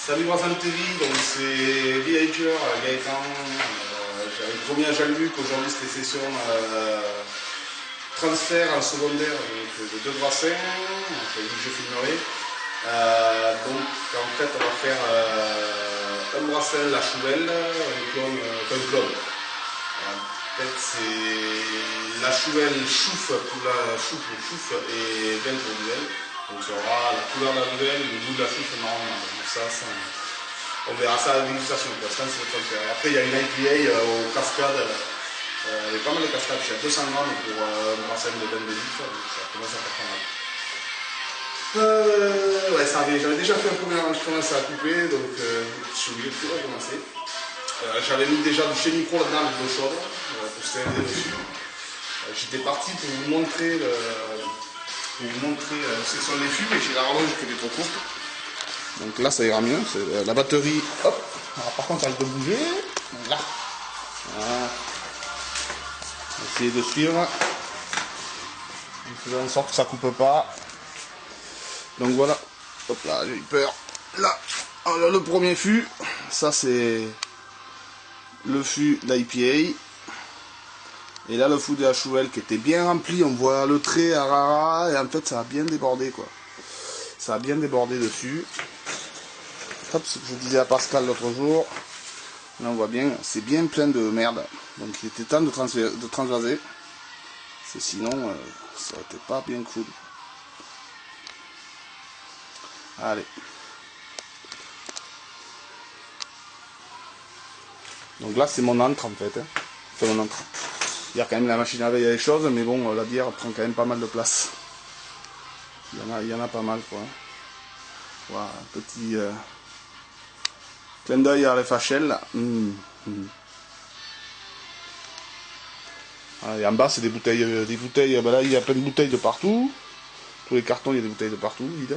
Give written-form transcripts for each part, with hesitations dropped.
Salut Brassan TV, donc c'est Villager, Gaëtan. J'avais promis à Jean-Luc aujourd'hui c'était session transfert en secondaire de 2 brassins, j'avais dit que je filmerai. Donc en fait on va faire un brassin la chouvelle, un clone. En fait c'est la chouvelle chouffe pour la chouffe et belle pour nouvelle. Donc ça aura la couleur de la nouvelle, le goût de la chouffe marron. Donc ça, on verra ça à la dégustation. Pour l'instant, c'est le transfert. Après, il y a une IPA aux cascades. Il y a pas mal de cascades. Je suis à 200 grammes pour un brassin de 22 litres. Donc ça commence à faire pas mal. Ouais, j'avais déjà fait un premier enregistrement, ça a coupé. Donc je suis obligé de tout recommencer. J'avais mis déjà du chez micro là-dedans avec de l'eau chaude. Pour stériliser dessus. J'étais parti pour vous montrer ce sont les fûts, mais j'ai la horloge qui est trop courte. Donc là ça ira mieux, la batterie, hop. Alors, par contre elle peut bouger, donc là. Voilà. Essayez de suivre. Faisons en sorte que ça coupe pas. Donc voilà, hop là, j'ai eu peur. Là, alors, le premier fût, ça c'est le fût d'IPA. Et là le fût de la chouvelle qui était bien rempli, on voit le trait à rara et en fait ça a bien débordé quoi. Ça a bien débordé dessus. Hop, ce que je disais à Pascal l'autre jour, là on voit bien, c'est bien plein de merde. Donc il était temps de transvaser. Parce que sinon ça n'était pas bien cool. Allez. Donc là c'est mon antre en fait. Hein. C'est mon antre. Il y a quand même la machine à laver, il y a des choses, mais bon, la bière prend quand même pas mal de place. Il y en a pas mal, quoi. Voilà, un petit clin d'œil à l'FHL, là. Voilà, et en bas, c'est des bouteilles, ben là, il y a plein de bouteilles de partout. Tous les cartons, il y a des bouteilles de partout, vides.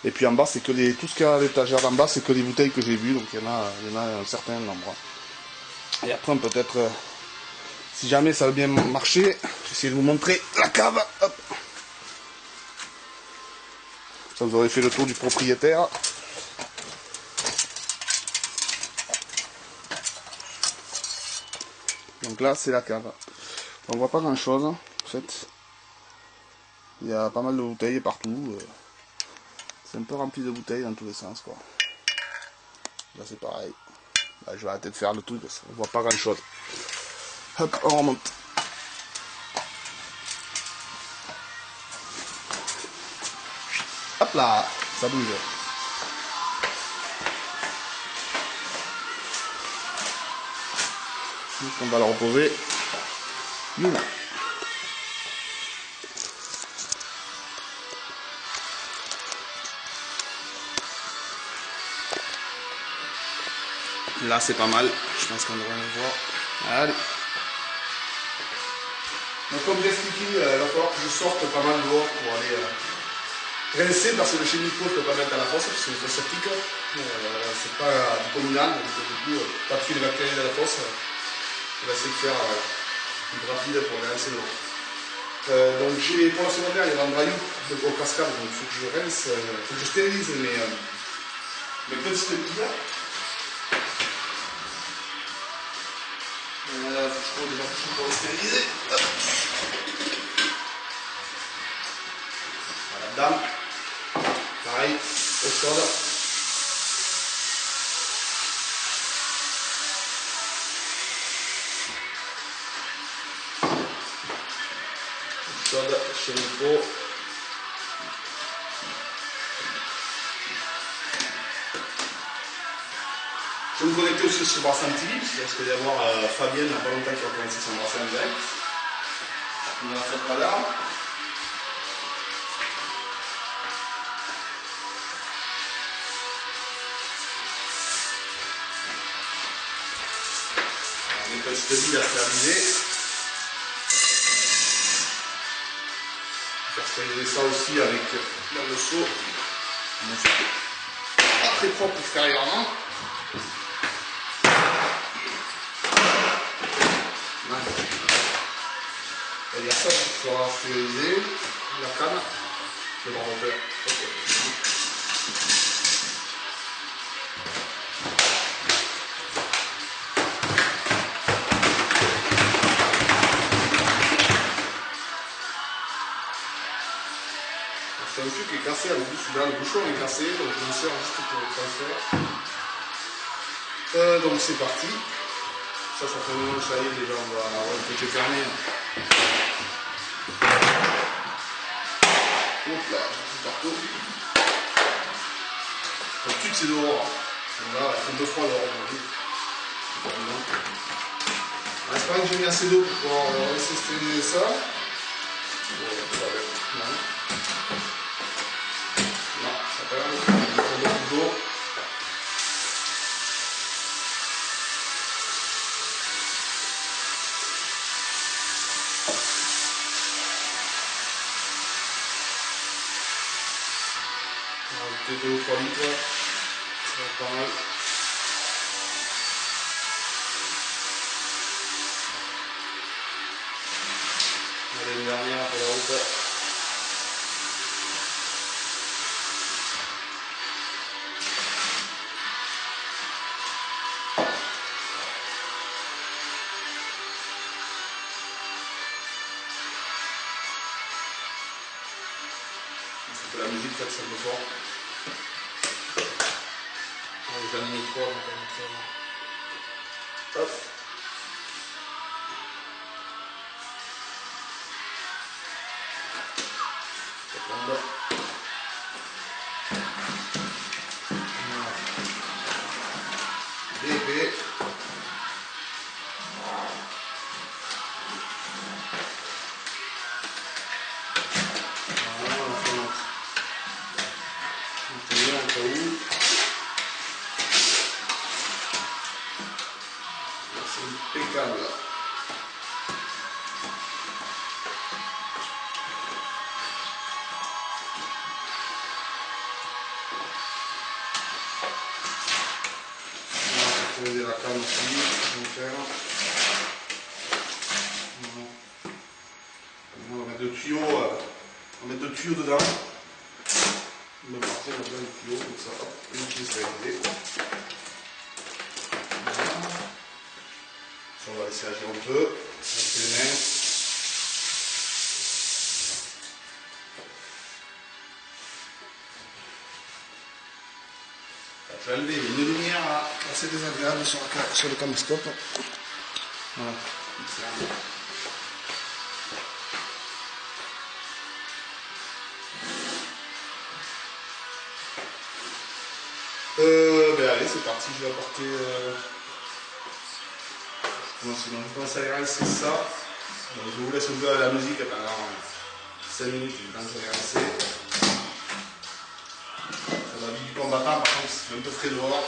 Et puis en bas, c'est que tout ce qu'il y a à l'étagère d'en bas, c'est que les bouteilles que j'ai vues, donc il y en a un certain nombre. Et après, peut-être... si jamais ça va bien marcher, j'essaie de vous montrer la cave. Hop. Ça vous aurait fait le tour du propriétaire. Donc là c'est la cave. On voit pas grand chose en fait. Il y a pas mal de bouteilles partout. C'est un peu rempli de bouteilles dans tous les sens quoi. Là c'est pareil. Là, je vais arrêter de faire le truc parce qu'on voit pas grand chose. Hop, on remonte. Hop là, ça bouge. Donc on va le reposer. Youla. Là c'est pas mal, je pense qu'on devrait le voir. Allez. Donc comme j'expliquais, il va falloir que je sorte pas mal dehors pour aller rincer parce que le chimico je ne peux pas mettre à la fosse parce que c'est une fosse septique. C'est pas du communal, donc du coup pas de fil bactérien à la fosse. On va essayer de faire une rapide pour aller rincer dehors. Donc pour la secondaire, il y a un dry au cascade, donc il faut que je rince, il faut que je stérilise mes petites billes. Je trouve déjà tout pour les stériliser. Hop. Voilà, dame. Pareil, au sol. Chez Nico. Je vais me connecter aussi sur Brassin TV, parce qu'il va y avoir Fabienne, il n'y a pas longtemps, qui va commencer son Brassin direct. On a fait pas là. Les petites billes à stériliser. Je vais stériliser ça aussi avec le seau. Pas très propre extérieurement. Il y a ça qui sera stérilisé, la canne, le bordel. C'est un truc qui est cassé, le bouchon est cassé, donc je me sers juste pour le transfert. Donc c'est parti. Ça fait un moment que ça y est, déjà on va avoir un petit fermé. Hop là, c'est partout. Donc tout c'est dehors. Donc là, il fait 2 fois dehors aujourd'hui. En espérant que j'ai mis assez d'eau pour pouvoir laisser stériliser ça. Bon, ça va être. Non, ça va pas. Il faut beaucoup d'eau. Peut-être 2 ou 3 litres, ça va être pas mal. Allez, une dernière pour la route. Il faut que la musique fasse un peu fort. J'ai mis 3 donc on va faire. Hop. Ça tombe. Bébé. Voilà, on va faire notre. On va au cas où. C'est impeccable là. On va poser la canne aussi. On va faire. On va mettre le tuyau. On va mettre le tuyau dedans. On va partir dans le tuyau comme ça. Hop, une qui est stérilisée. On va laisser agir un peu avec les mains. Je vais enlever une lumière assez désagréable sur le caméscope. Voilà. Ben allez, c'est parti, je vais apporter. Je commence à aller rincer ça. Donc, je vous laisse un peu à la musique pendant 5 minutes, je commence à aller rincer. Ça va vite du combattant, par contre c'est un peu frais dehors.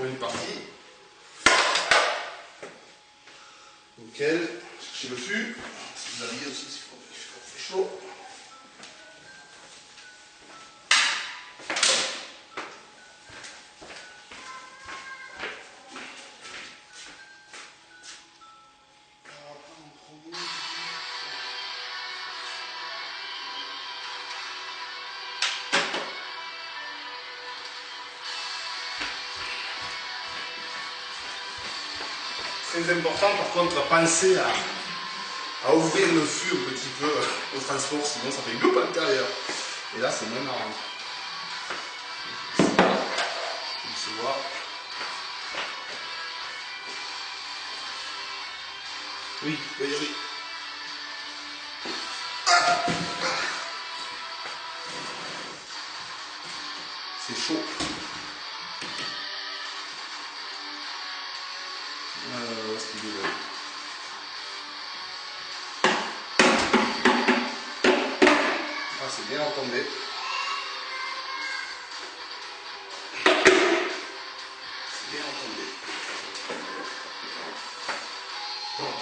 une partie. Nickel. Cherchez le fût. Si vous aviez aussi, s'il faut fait chaud. Très important par contre, pensez à ouvrir le fût un petit peu au transport, sinon ça fait gloup à l'intérieur. Et là c'est moins marrant. Il se voit. Oui, oui, oui. C'est chaud. Où est-ce qu'il est là? Ah, c'est bien retombé. C'est bien retombé. Bon.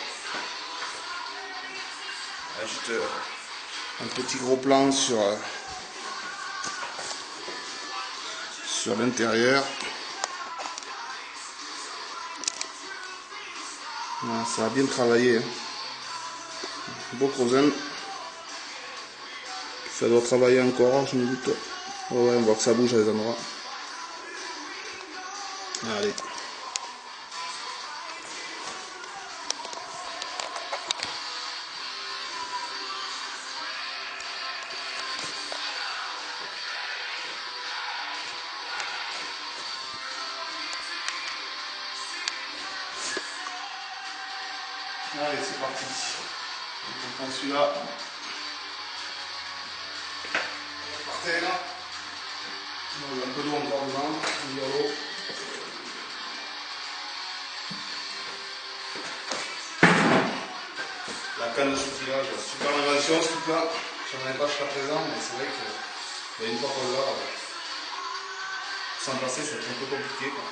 Juste un petit gros plan sur l'intérieur. Voilà, ça a bien travaillé. Beau Crozen. Ça doit travailler encore, je me doute. Oh ouais, on voit que ça bouge à des endroits. Allez. Allez, c'est parti. On prend celui-là. Par terre. Il y a un peu d'eau encore dedans. On dit l'eau. La canne de soufflage, super invention ce truc-là. Je n'en avais pas jusqu'à présent, mais c'est vrai que une fois qu'on l'a, s'en passer, ça va être un peu compliqué, quoi.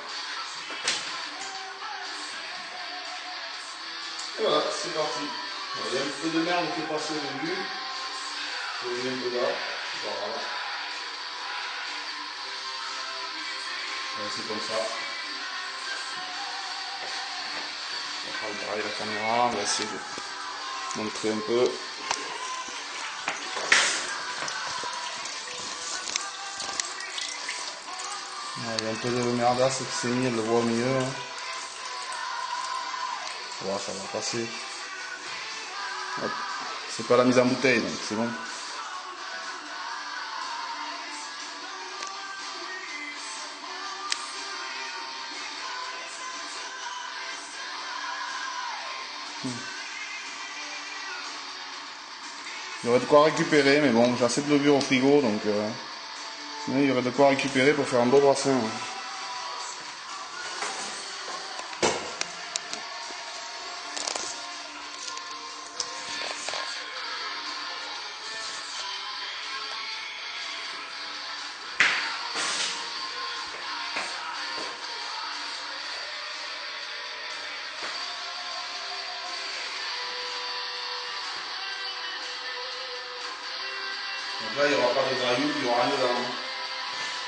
Et voilà, c'est parti. Alors, il y a un peu de merde qui est passé au début. Je vais un peu là. Voilà. C'est comme ça. On va préparer la caméra, on va essayer de montrer un peu. Il y a un peu de merdasse qui s'est mis, elle le voit mieux. Voilà, ça va passer. C'est pas la mise en bouteille, donc c'est bon. Il y aurait de quoi récupérer, mais bon, j'ai assez de levure au frigo, donc sinon il y aurait de quoi récupérer pour faire un beau brassin. Donc là, il n'y aura pas de graillou, il n'y aura rien dedans.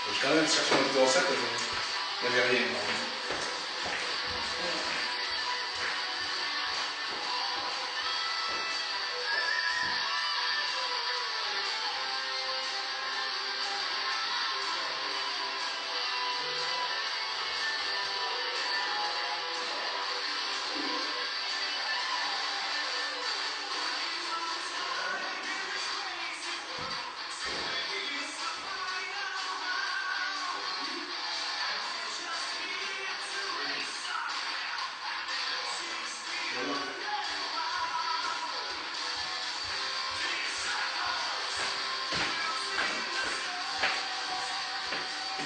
Je quand même chercher une petite recette, il n'y avait rien.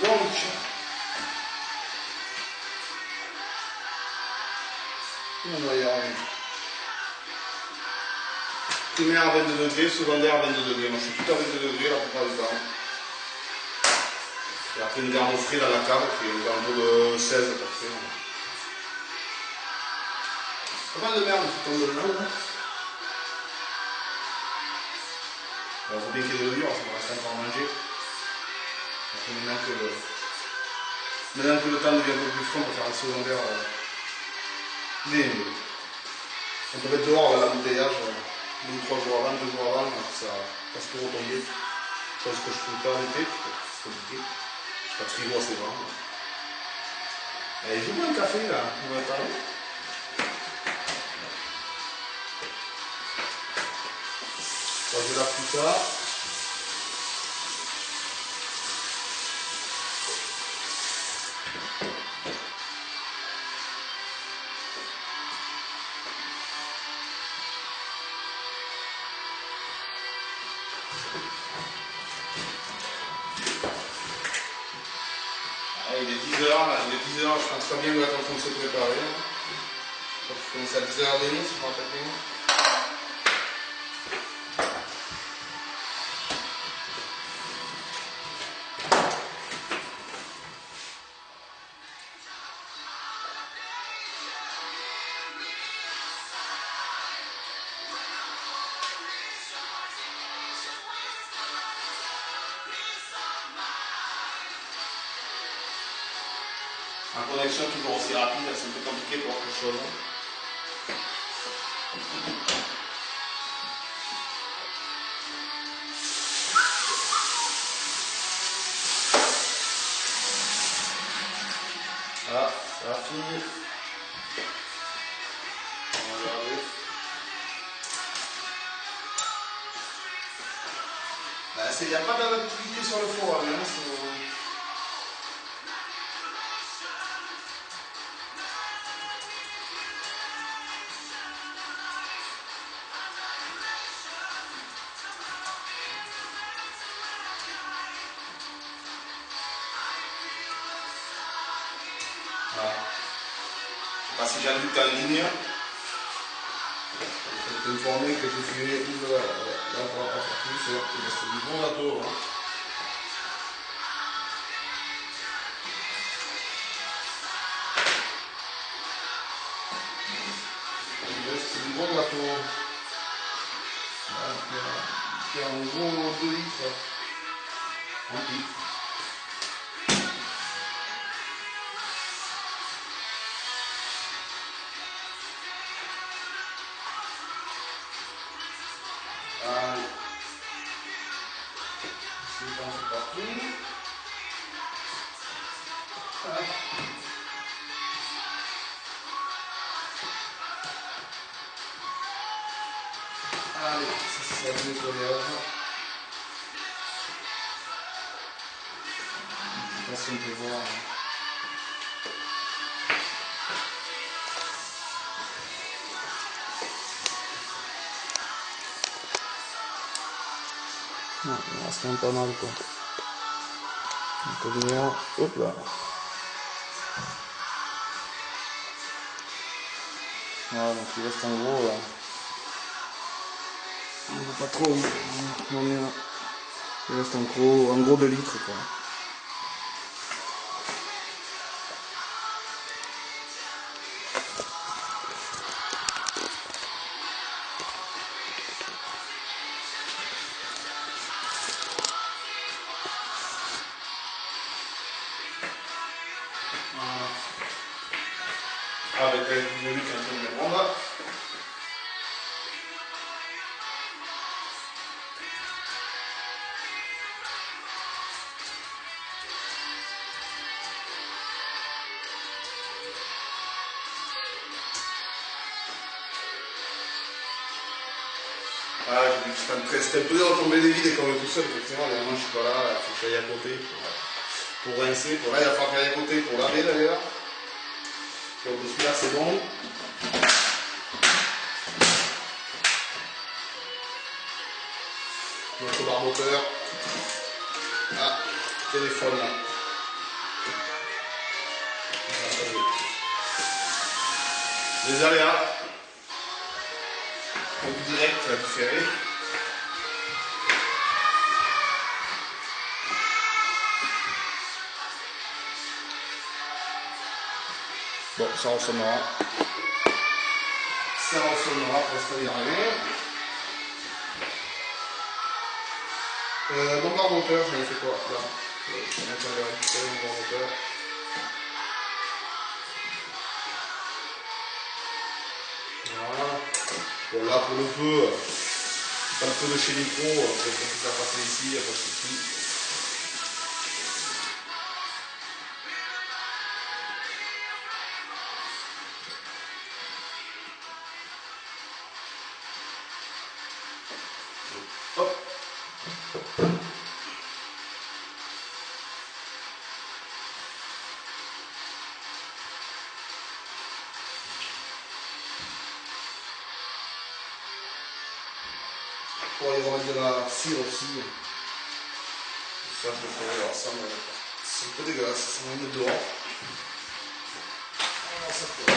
Donc, on va y arriver. Primaire à 22 degrés, secondaire à 22 degrés. Moi je suis tout à 22 degrés la plupart du temps. J'ai appris une garde frais dans la cave, qui est une garde de 16 à peu près. Pas mal de merde qui tombe dedans. Hein. Il faut bien qu'il y ait de l'eau dure, ça me reste encore à manger. Après, maintenant que le temps devient un peu plus froid, on peut faire un second verre. Mais on peut mettre dehors l'embouteillage 2 ou 3 jours avant, 2 jours avant, ça se peut retomber. C'est ce que je peux pas l'été, c'est compliqué. Je pas de frigo assez grand. Allez, je vous bois un café là, on va parler. Je lave tout ça. Allez, il est 10h, je pense pas bien qu'on va être en train de se préparer. Je commence à 10h30, si je me rappelle bien. En connexion toujours aussi rapide, c'est un peu compliqué pour quelque chose. Voilà, ça a fini. On va regarder. Il n'y a pas d'activité sur le forum. Hein, voilà. Je ne sais pas si j'invite en ligne. Je peux informer que j'ai filmé tout là, on va pas faire plus, il reste du bon gâteau. Hein. Il reste du bon gâteau. Qui a un gros 2 litres. Un petit. Allez. Je vais passer partout. Voilà. Allez, ça c'est le nettoyage. Je ne sais pas si on peut voir. Non, il reste quand même pas mal quoi. On peut venir, hop là. Voilà, donc il reste en gros là. On ne voit pas trop, il reste en gros 2 litres quoi. Avec la dynamique un peu de grande. Voilà, j'ai dit que c'était un peu dur de tomber des vides et qu'on est tout seul, effectivement, moi je suis pas là, il faut que j'aille à côté pour rincer. Pour là, il va falloir que j'aille à côté pour laver d'ailleurs. Donc celui-là c'est bon. Notre barboteur. Ah, téléphone là. Les aléas. Donc direct, ça va différer. Bon, ça ressemblera. Ça ressemblera, pour l'instant il n'y a rien. Bombarde moteur, j'en ai fait quoi là? Je vais récupérer mon bombarde moteur. Voilà. Bon là pour le feu, pas le feu de chez Micro, on peut faire passer ici, il n'y a pas de souci. Hop. Pour y remettre de la cire aussi. Ça je le ferai, alors ça c'est un peu dégueulasse, ça va mettre dehors. Alors ça fait.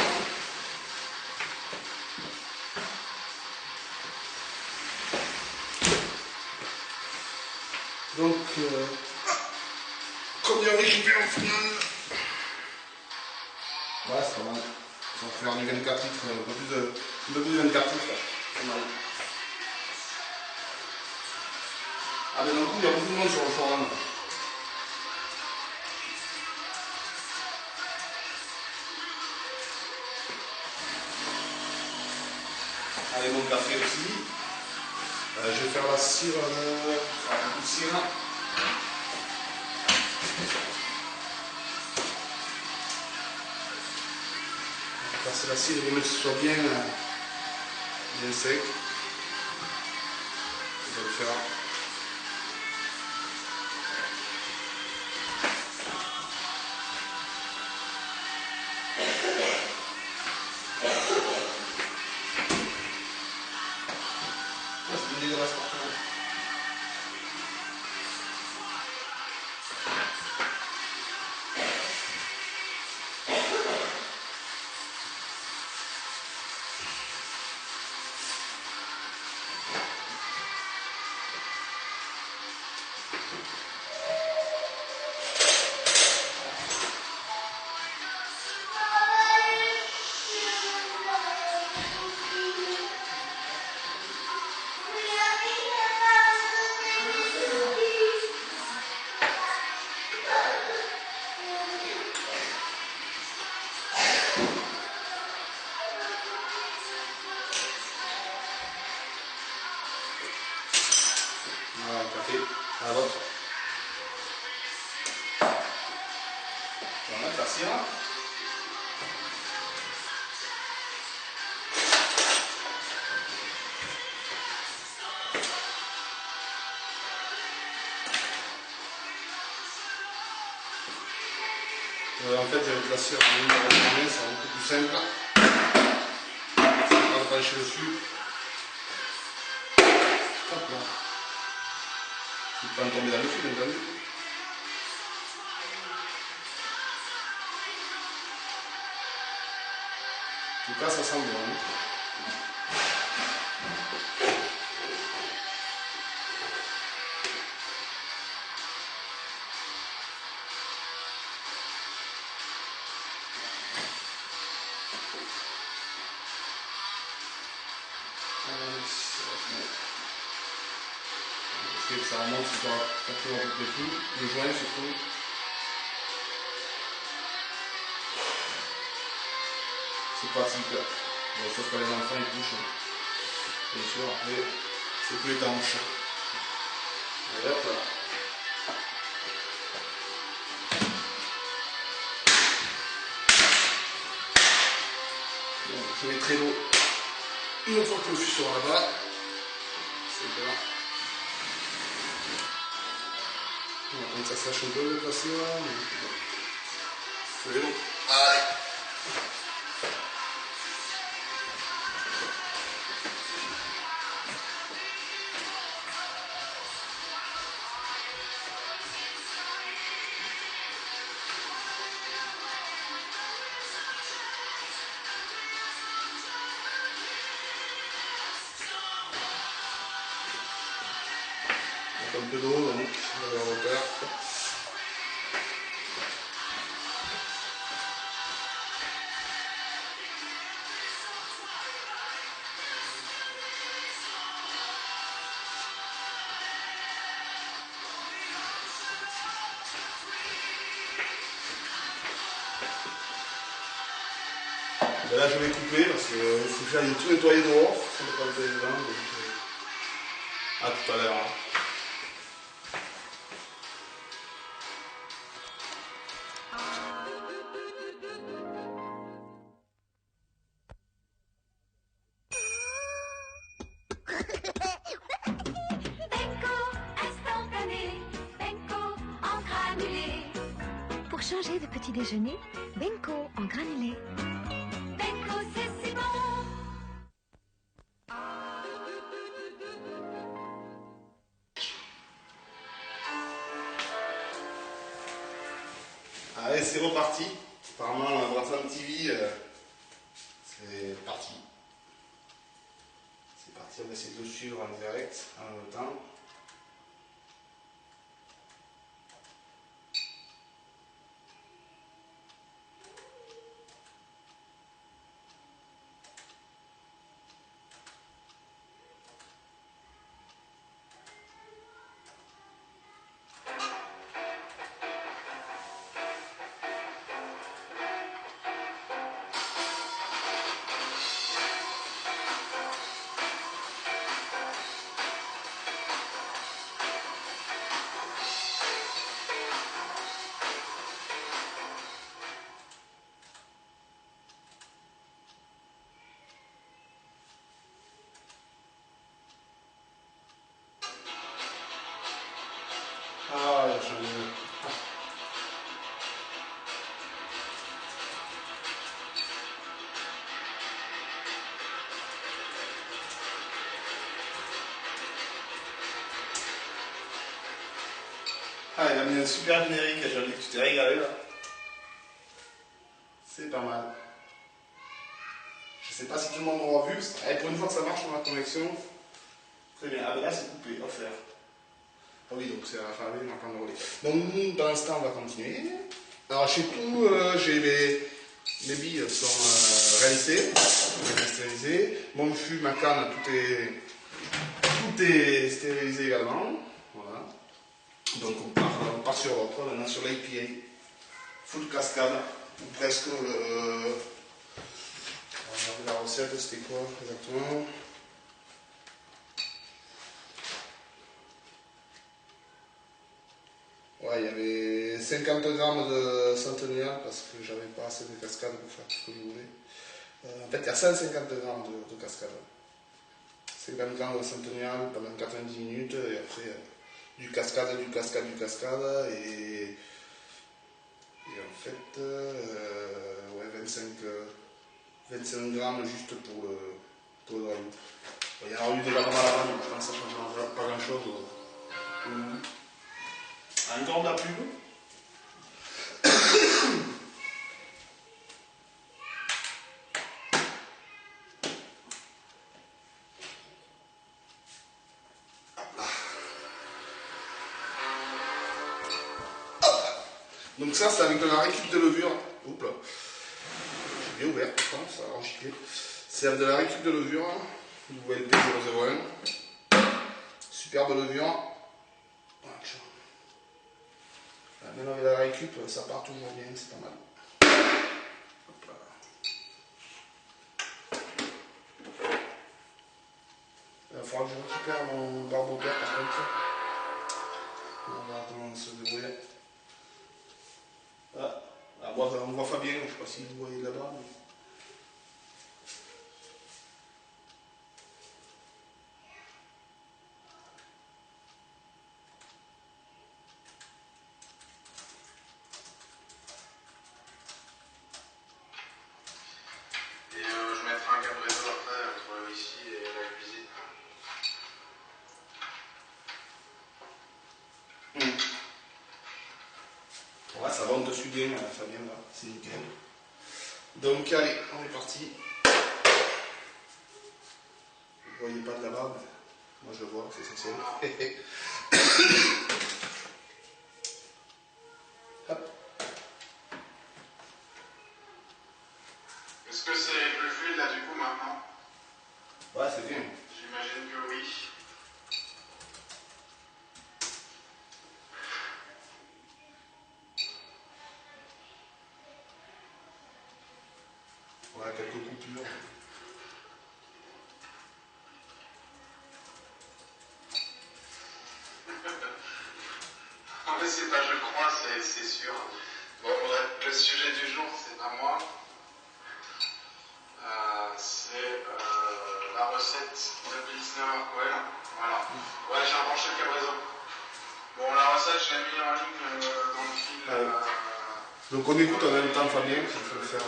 Donc combien récupère au final? Ouais c'est pas mal. Ça va faire du 24 litres, un peu plus de 24 litres. C'est mal. Ah mais d'un coup il y a beaucoup de monde sur le forum. Allez mon café aussi. Je vais faire la cire, un coup de cire. On va passer la cire et mettre que ce soit bien sec. On va le faire. C'est bien dégueulasse par contre. Voilà le café à la vôtre. On va mettre la cire. En fait, avec la cire en ligne avec la main, c'est beaucoup plus simple. On va pencher dessus. Hop là. Il ne faut pas tomber dans le fil, bien entendu. En tout cas, ça sent bon. Hein. Ça remonte sur la capture un peu tout, le joint surtout. C'est pratique. Bon, sauf que les enfants ils touchent. Bien sûr, après c'est plus étanche. Et hop là. Bon, je mettrai l'eau une fois que le fût sera là-bas. C'est là. On va attendre que ça sèche un peu le placé là. C'est bon. Allez. Un peu d'eau donc, à la hauteur. Et là je vais couper parce qu'il faut que j'aille tout nettoyer dehors, ça ne peut pas nettoyer dedans. Donc, à tout à l'heure. Hein. Pour changer de petit déjeuner, Benko en granulé. Benko, c'est si bon. Allez, c'est reparti. Apparemment, la Bratan TV, c'est parti. C'est parti, on va essayer de le suivre en direct en même temps. Ah, il a changé. Ah, il a mis un super générique, Jean-Luc, tu t'es régalé là. C'est pas mal. Je sais pas si tout le monde aura vu. Allez, pour une fois que ça marche dans la connexion. Très bien. Ah ben là c'est coupé, offert. Ah oui, donc c'est à la fin, on n'a pas de relais. Donc nous, dans l'instant, on va continuer. Alors chez tout, j'ai les billes sont réalisées, stérilisées. Mon fût, ma canne, tout est stérilisé également. Voilà. Donc on part sur l'autre, maintenant sur l'IPA. Full cascade, ou presque. On va regarder la recette, c'était quoi exactement? Ouais, il y avait 50 grammes de centennial parce que j'avais pas assez de cascade pour faire tout ce que je voulais. En fait, il y a 150 grammes de cascade. 50 grammes de centennial pendant 90 minutes et après du cascade. Et en fait, ouais, 25 grammes juste pour le dragon. Il y en a eu déjà pas mal avant, donc je pense que ça ne change pas grand chose. Encore de la pub. Donc ça, c'est avec de la récup de levure. Oups là. J'ai bien ouvert, pourtant, ça a enregistré. C'est avec de la récup de levure. WLP 001. Superbe levure. Maintenant avec la récup, ça part toujours bien, c'est pas mal. Hop là. Il va falloir que je récupère mon barboteur par contre. On va attendre se débrouiller. Ah, on voit Fabien, je ne sais pas si vous voyez là-bas. Mais... Je mettrai un câble réseau après entre ici et la cuisine. Ouais, ça va, on te suit bien, Fabien, là, c'est nickel. Donc, allez, on est parti. Vous voyez pas de là-bas, mais moi je vois, c'est essentiel. Hop. Est-ce que c'est plus fluide là du coup maintenant? Ouais, c'est bien. J'imagine que oui. Ouais, quelques c'est sûr. Bon, bref, le sujet du jour, c'est pas moi. C'est la recette de Pilsner Urquell. Voilà. Ouais, j'ai rebranché le Cabrezzo. Bon, la recette, je l'ai mis en ligne dans le fil. Donc on écoute en même temps Fabien qui veut faire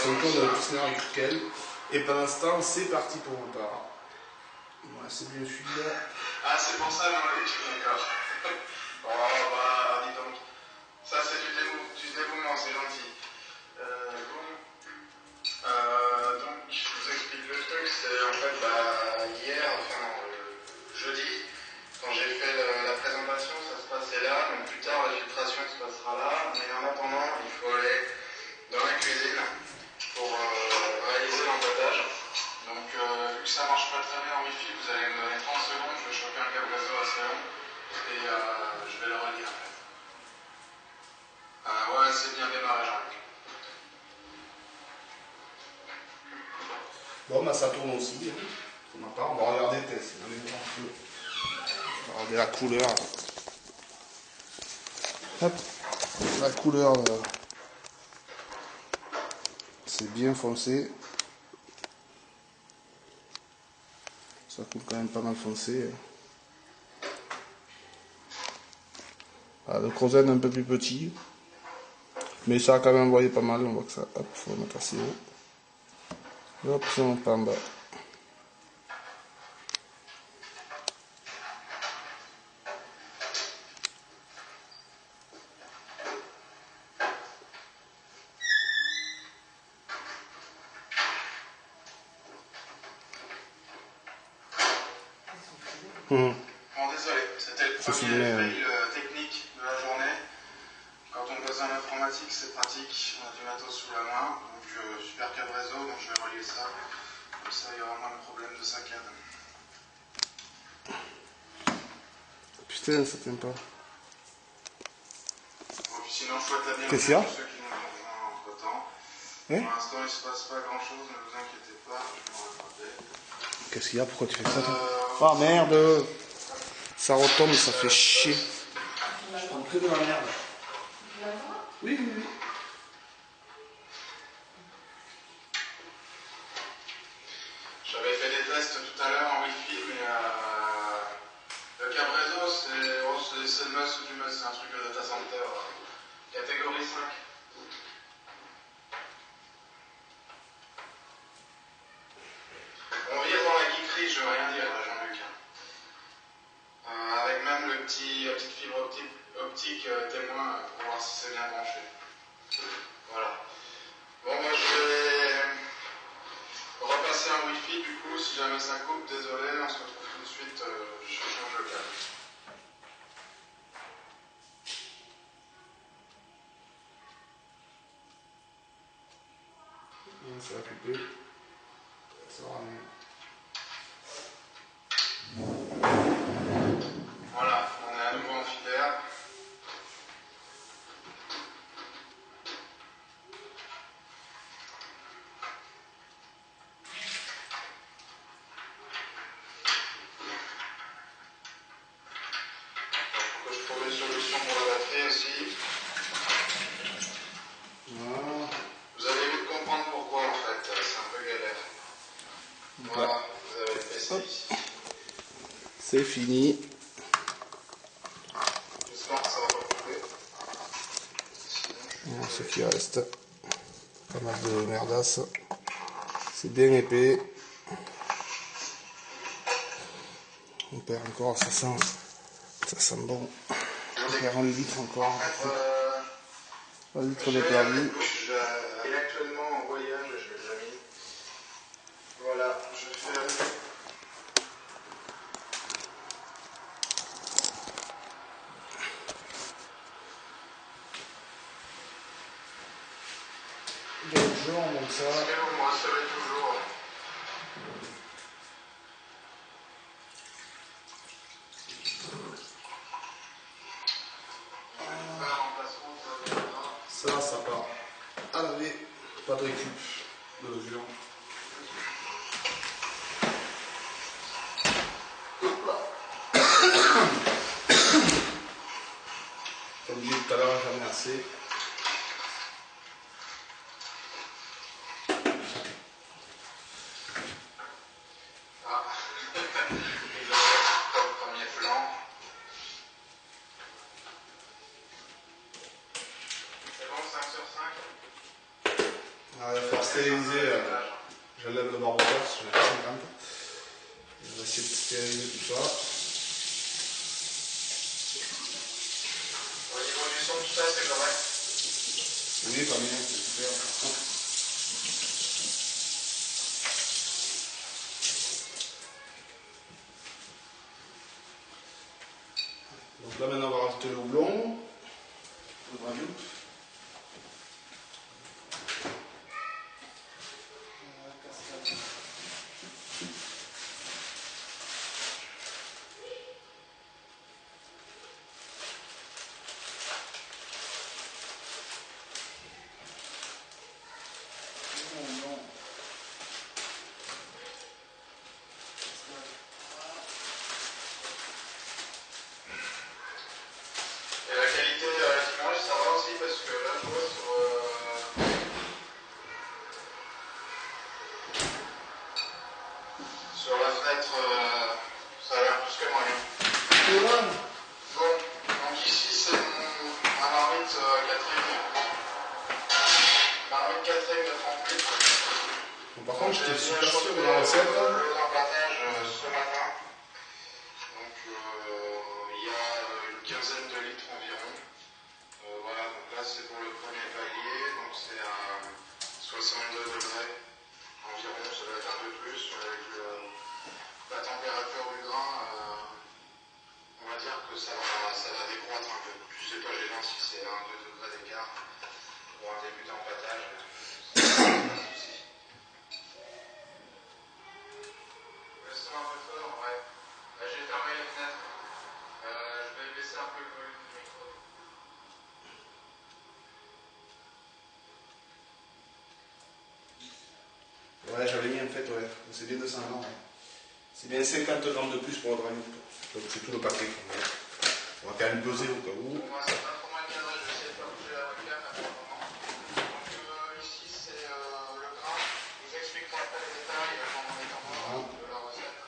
son tour de Pilsner Urquell. Et pendant ce temps, c'est parti pour vos parts. Voilà, c'est bien celui-là. Ah, c'est pour ça, non, je suis d'accord. Oh, bah, dis donc. Ça, c'est du dévouement, c'est gentil. Donc, je vous explique le truc. C'est en fait, hier, enfin, jeudi, quand j'ai fait la présentation, ça se passait là. Donc, plus tard, la filtration se passera là. Mais en attendant, il faut aller dans la cuisine pour réaliser l'empâtage. Donc, vu que ça marche pas très bien en Wi-Fi, vous allez me donner 30 secondes, je vais choper un câble réseau assez long et je vais le relier en fait. Ouais, c'est bien démarré, Jean-Luc. Bon, bah ça tourne aussi. Pour ma part, on va regarder le test. On va regarder la couleur. Hop, la couleur, c'est bien foncé. Ça coule quand même pas mal foncé. Ah, le Crozène un peu plus petit. Mais ça a quand même envoyé pas mal. On voit que ça. Hop, faut le mettre assez haut. Hop, ça on pas en bas. Bon, désolé, c'était le premier fail technique de la journée. Quand on bosse en informatique, c'est pratique, on a du matos sous la main. Donc, super câble réseau, donc je vais relier ça. Comme ça, il y aura moins de problèmes de saccade. Putain, ça tient pas. Bon, puis sinon, je souhaite la bienvenue Qu'est-ce qu'il y a à tous ceux qui nous ont rejoints entre temps. Hein? Pour l'instant, il ne se passe pas grand chose, ne vous inquiétez pas, je vais m'en rattraper. Qu'est-ce qu'il y a? Pourquoi tu fais ça? Ah merde! Ça retombe, ça fait chier. Je prends que de la merde. Oui, oui, oui. J'avais fait des tests tout à l'heure en Wi-Fi, mais le câble réseau, c'est le must ou du must, c'est un truc de data center. Catégorie 5. On vire dans la geekerie, je veux rien dire, Jean-Luc. Avec même la petite fibre optique témoin pour voir si c'est bien branché. Voilà. Bon, moi je vais repasser un Wi-Fi du coup, si jamais ça coupe, désolé, on se retrouve tout de suite, je change le câble. Ça va couper. Ça va rien. Voilà, on est à nouveau en filaire. Il faut que je trouve une solution pour la batterie aussi. Voilà. Vous allez vite comprendre pourquoi en fait, c'est un peu galère. Voilà, vous avez le PC ici. C'est fini. J'espère que ça va pas couper. Bon, ce qui reste. Pas mal de merdasse. C'est bien épais. On perd encore, ça sent bon. On perd 1 litre encore. 1 litre de perdu. Il est actuellement en voyage, je l'ai déjà mis. Voilà, je fais avec. Bonjour, donc ça. Est-ce que vous me recevez toujours? Ça part à laver. Pas de récup de levure. Comme dit tout à l'heure, foncé. Ah, comme premier plan. C'est bon, 5 sur 5. Ah, il va falloir stériliser. J'enlève le barboteur, je vais 50. On va essayer de stériliser tout ça. Au niveau du son, tout ça, c'est correct? Oui, pas bien, c'est super. Donc là maintenant on va rajouter le houblon, le rajoute. Et la qualité d'image, ça va aussi parce que là, je vois sur la fenêtre, ça a l'air plus que moyen. Bon, donc ici, c'est un marmite Catherine de 30 litres. Bon, par contre, J'ai j'étais bien super sûr chauffé de la recette. le l'empattage ce matin. Donc il y a une quinzaine de litres environ. Voilà, donc là c'est pour le premier palier, donc c'est à 62 degrés environ, ça doit être un peu plus, avec la température du grain, on va dire que ça va décroître un peu. Puis c'est pas gênant si c'est 1-2 degrés d'écart pour un début d'empattage, c'est pas de souci. Le son un peu fort, ouais. Là j'ai fermé les fenêtres. Je vais baisser un peu le volume du micro. Ouais, j'avais mis en fait, ouais. C'est bien 200 grammes. Ouais. C'est bien 50 grammes de plus pour le granit. Donc c'est tout le paquet. On va quand même peser au cas où. Pour moi, c'est pas trop mal cadré, je vais essayer de faire bouger la webcam là pour le moment. Donc ici, c'est le grain. Je vous expliquerai après les détails quand on est en mort de la recette.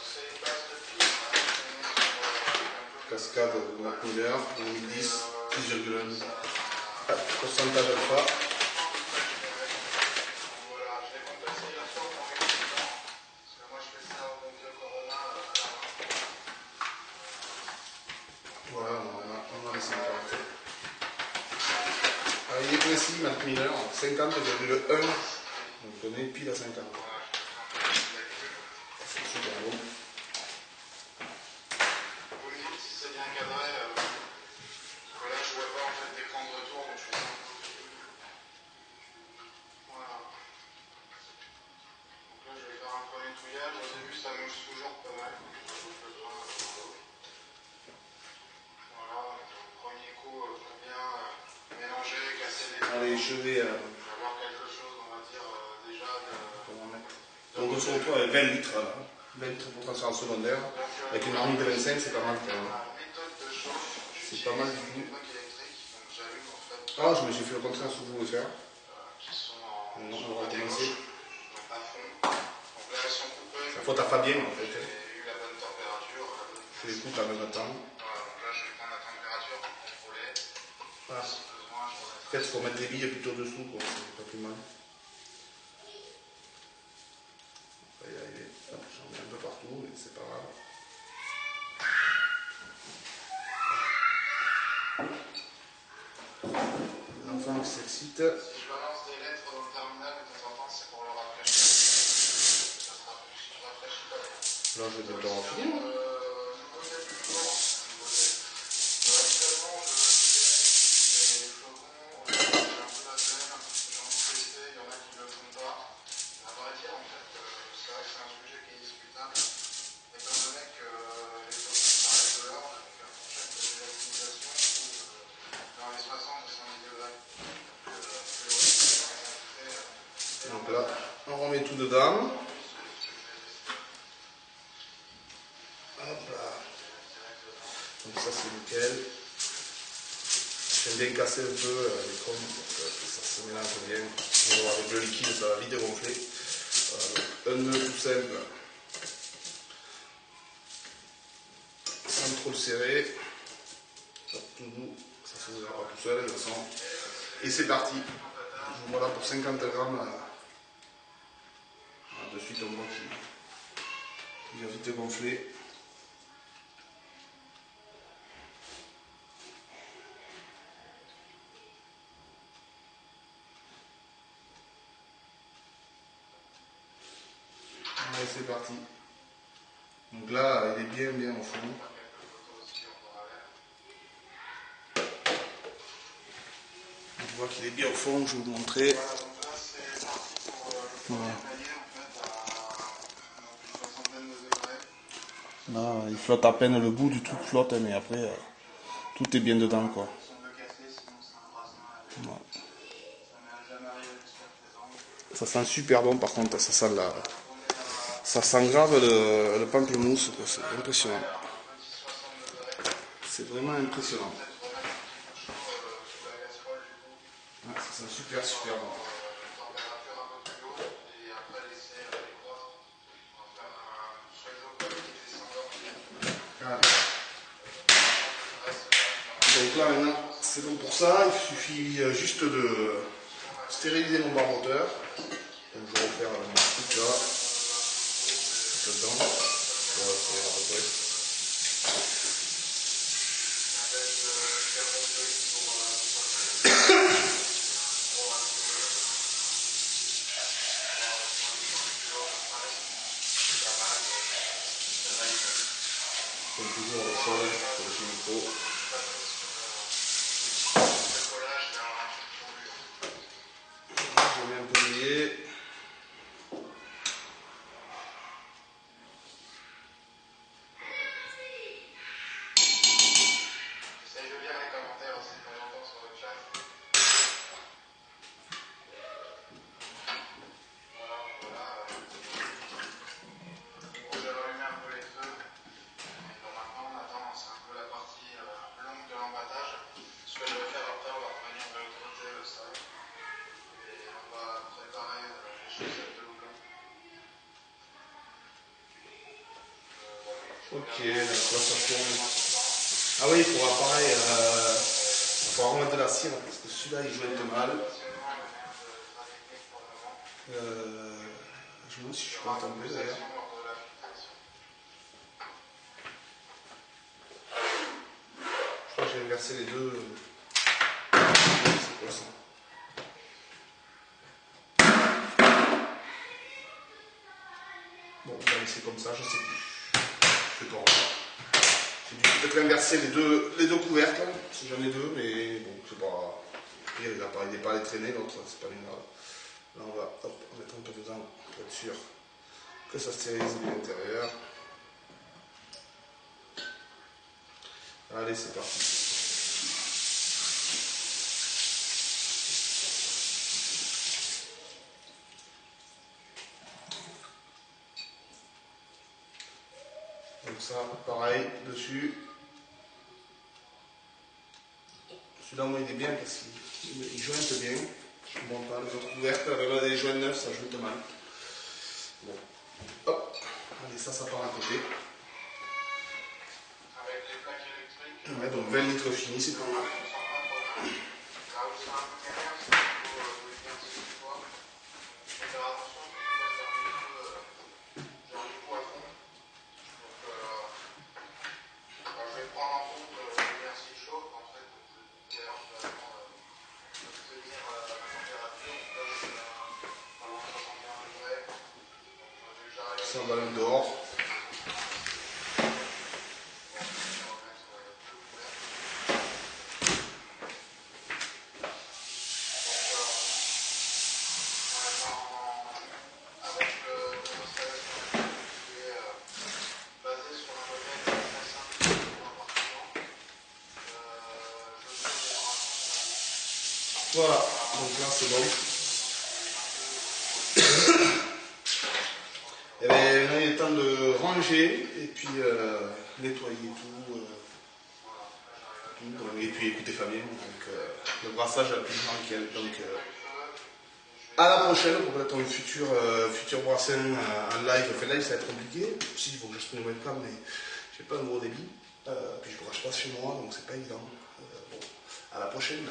C'est une base de pile. Cascade de Mac Miller, 2010, 6,1. Pourcentage alpha. Voilà, je l'ai compensé hier soir pour mes clients. Parce que moi, je fais ça au bon vieux Corona à la main. Voilà, on a les 50. Alors, il est précis, Mac Miller, 50,1. Donc on est pile à 50. C'est super bon. Vous me dites si c'est bien cadré. Parce que là, je ne vois pas en fait d'écran de retour, donc je fais ça un peu plus. Voilà. Donc là, je vais faire un peu nettoyage. Au début, ça mouche toujours pas mal. Voilà. Premier coup, pour bien mélanger, casser les dents. Allez, je vais. Avoir quelque chose, on va dire, déjà de. Donc on se retrouve avec 20 litres là. 20 litres pour transfert secondaire. Avec une marmite de 25, c'est pas mal quand même. C'est pas mal du tout. Ah, je me suis fait le contraire ce que vous voulez faire. Non, on va recommencer. La faute à Fabien en fait. Je l'écoute en même temps. Voilà. Peut-être qu'il faut mettre les billes plutôt dessous, quoi. C'est pas plus mal. On va y arriver. J'en mets un peu partout, mais c'est pas grave. Les enfants qui s'excitent. Si je balance des lettres dans le terminal de temps en temps, c'est pour le rafraîchir. Ça se rafraîchit pas bien. Là, je vais devoir en finir. Nouveauté du jour. Actuellement, je dirais que les flocons, j'ai un peu la flemme, parce que j'ai envie de tester, il y en a qui ne le font pas. À vrai dire, en fait, c'est vrai que c'est un sujet qui est discutable, étant donné que les flocons, ça reste de l'or, avec la fourchette de gélatinisation, dans les 60-70 degrés. Donc là, on remet tout dedans. Hop là. Donc ça c'est nickel. J'aime bien casser un peu les cônes pour que ça se mélange bien. Et bon, avec le liquide, ça va vite gonfler. Un nœud tout simple, sans trop le serrer. Tout doux, ça se ouvre pas tout seul, de toute façon. Et c'est parti. Voilà pour 50 grammes. De suite, on voit qu'il va vite gonfler. Allez, c'est parti. Donc là, il est bien au fond. On voit qu'il est bien au fond, je vais vous montrer. Voilà. Là, il flotte à peine, le bout du truc flotte, mais après, tout est bien dedans, quoi. Voilà. Ça sent super bon, par contre, ça sent grave le pamplemousse, quoi. C'est impressionnant. C'est vraiment impressionnant. Ouais, ça sent super bon. Donc là maintenant c'est bon pour ça, il suffit juste de stériliser mon barboteur. Donc je vais refaire mon truc là, dedans. Voilà, c'est à peu près. Comme toujours le sol sur le micro. Je mets un peu mouillé. Ok, donc là ça tourne. Ah oui, il faudra pareil, il faudra remettre de la cire parce que celui-là il jointe mal. Je me demande si je peux en tomber d'ailleurs. Je crois que j'ai inversé les deux. C'est quoi ça? Bon, on va laisser comme ça, je sais plus. Je sais pas. J'ai dû peut-être inverser les deux couvercles, si j'en ai deux, mais bon, c'est pas. Pire, il n'est pas allé traîner, l'autre, c'est pas bien grave. Là, on va mettre un peu dedans pour être sûr que ça stérilise bien l'intérieur. Allez, c'est parti. Donc ça, pareil, dessus. Celui-là, moi, il est bien parce qu'il jointe bien. Je ne montre pas les autres couvercles. Avec les joints neufs, ça jointe mal. Bon. Hop. Allez, ça part à côté. Avec les plaques électriques. Ouais, donc 20 litres finis, c'est pas mal. Ça va le dehors. Voilà, donc là c'est bon. Et bien, là, il est temps de ranger et puis nettoyer tout. et puis écouter Fabien. Donc le brassage plus tranquille. Donc à la prochaine pour peut-être un futur brassin en live. Fait live ça va être compliqué. Si, il faut que je prenne une webcam, mais j'ai pas un gros débit. Puis je brasse pas chez moi, donc c'est pas évident. Bon, à la prochaine.